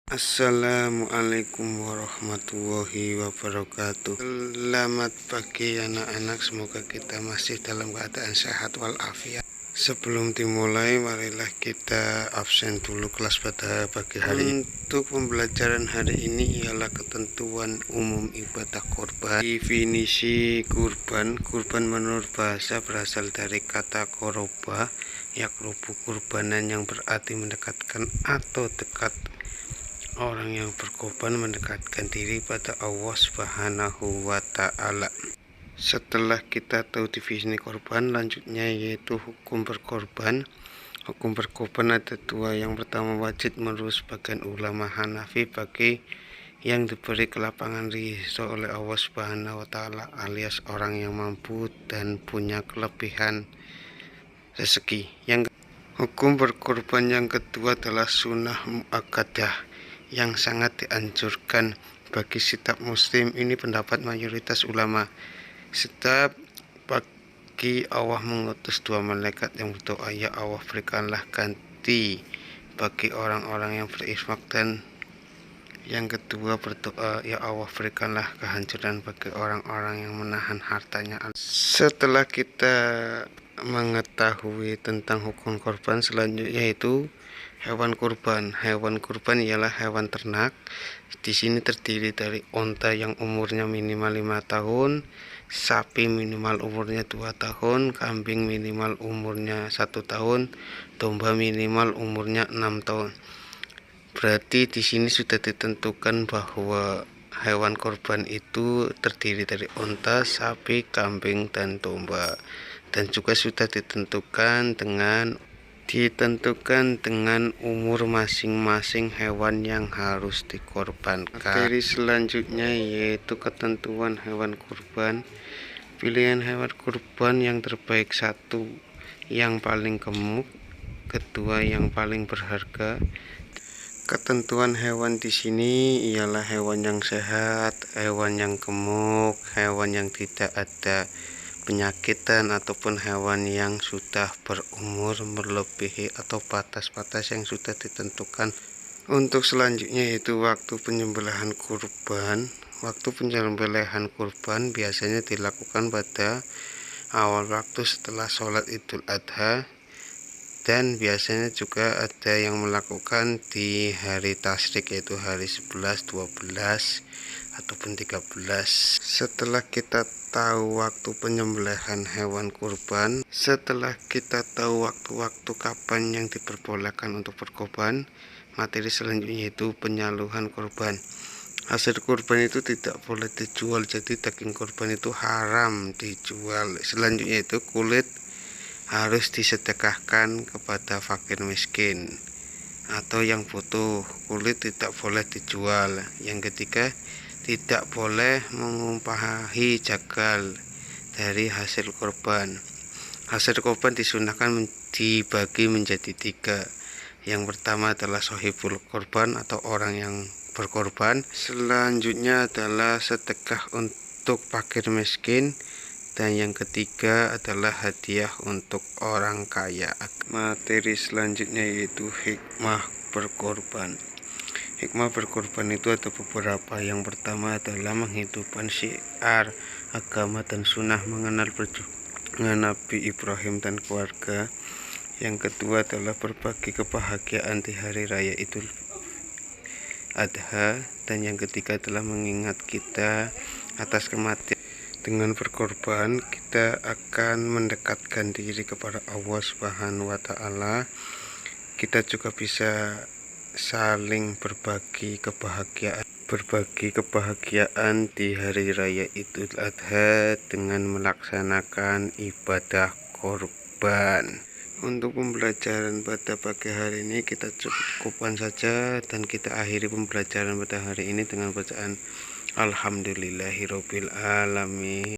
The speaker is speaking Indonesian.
Assalamualaikum warahmatullahi wabarakatuh. Selamat pagi anak-anak, semoga kita masih dalam keadaan sehat walafiat. Sebelum dimulai, marilah kita absen dulu kelas pada pagi hari. Untuk pembelajaran hari ini ialah ketentuan umum ibadah kurban. Definisi kurban. Kurban menurut bahasa berasal dari kata koroba, yakrubu kurbanan, yang berarti mendekatkan atau dekat. Orang yang berkorban mendekatkan diri pada Allah Subhanahu wa Ta'ala. Setelah kita tahu definisi korban, lanjutnya yaitu hukum berkorban. Hukum berkorban ada dua. Yang pertama, wajib menurut sebagian ulama Hanafi bagi yang diberi kelapangan rizki oleh Allah Subhanahu wa Ta'ala, alias orang yang mampu dan punya kelebihan rezeki. Hukum berkorban yang kedua adalah sunnah muakkadah yang sangat dianjurkan bagi setiap muslim. Ini pendapat mayoritas ulama. Setiap pagi Allah mengutus dua malaikat yang berdoa, ya Allah berikanlah ganti bagi orang-orang yang berinfak, dan yang kedua berdoa, ya Allah berikanlah kehancuran bagi orang-orang yang menahan hartanya. Setelah kita mengetahui tentang hukum korban, selanjutnya yaitu hewan kurban. Hewan kurban ialah hewan ternak. Di sini terdiri dari onta yang umurnya minimal 5 tahun, sapi minimal umurnya 2 tahun, kambing minimal umurnya 1 tahun, domba minimal umurnya 6 tahun. Berarti di sini sudah ditentukan bahwa hewan kurban itu terdiri dari onta, sapi, kambing, dan domba. Dan juga sudah ditentukan dengan umur masing-masing hewan yang harus dikorbankan. Materi selanjutnya yaitu ketentuan hewan kurban. Pilihan hewan kurban yang terbaik: satu, yang paling gemuk; kedua, yang paling berharga. Ketentuan hewan di sini ialah hewan yang sehat, hewan yang gemuk, hewan yang tidak ada penyakitan, ataupun hewan yang sudah berumur melebihi atau batas-batas yang sudah ditentukan. Untuk selanjutnya yaitu waktu penyembelihan kurban. Waktu penyembelihan kurban biasanya dilakukan pada awal waktu setelah sholat Idul Adha, dan biasanya juga ada yang melakukan di hari tasyrik, yaitu hari 11, 12, ataupun 13. Setelah kita tahu waktu penyembelihan hewan kurban, setelah kita tahu waktu-waktu kapan yang diperbolehkan untuk berkorban, materi selanjutnya yaitu penyaluhan kurban. Hasil kurban itu tidak boleh dijual, jadi daging kurban itu haram dijual. Selanjutnya itu kulit harus disedekahkan kepada fakir miskin atau yang butuh. Kulit tidak boleh dijual. Yang ketiga, tidak boleh mengumpahi jagal dari hasil korban. Hasil korban disunahkan dibagi menjadi 3. Yang pertama adalah sohibul korban atau orang yang berkorban. Selanjutnya adalah sedekah untuk fakir miskin. Dan yang ketiga adalah hadiah untuk orang kaya. Materi selanjutnya yaitu hikmah berkorban. Hikmah berkorban itu ada beberapa. Yang pertama adalah menghidupkan syiar agama dan sunnah mengenal perjuangan Nabi Ibrahim dan keluarga. Yang kedua adalah berbagi kebahagiaan di hari raya Idul Adha. Dan yang ketiga adalah mengingat kita atas kematian. Dengan berkorban kita akan mendekatkan diri kepada Allah Subhanahu wa Ta'ala. Kita juga bisa saling berbagi kebahagiaan di hari raya Idul Adha dengan melaksanakan ibadah korban. Untuk pembelajaran pada pagi hari ini kita cukupkan saja, dan kita akhiri pembelajaran pada hari ini dengan bacaan Alhamdulillahirobbil alamin.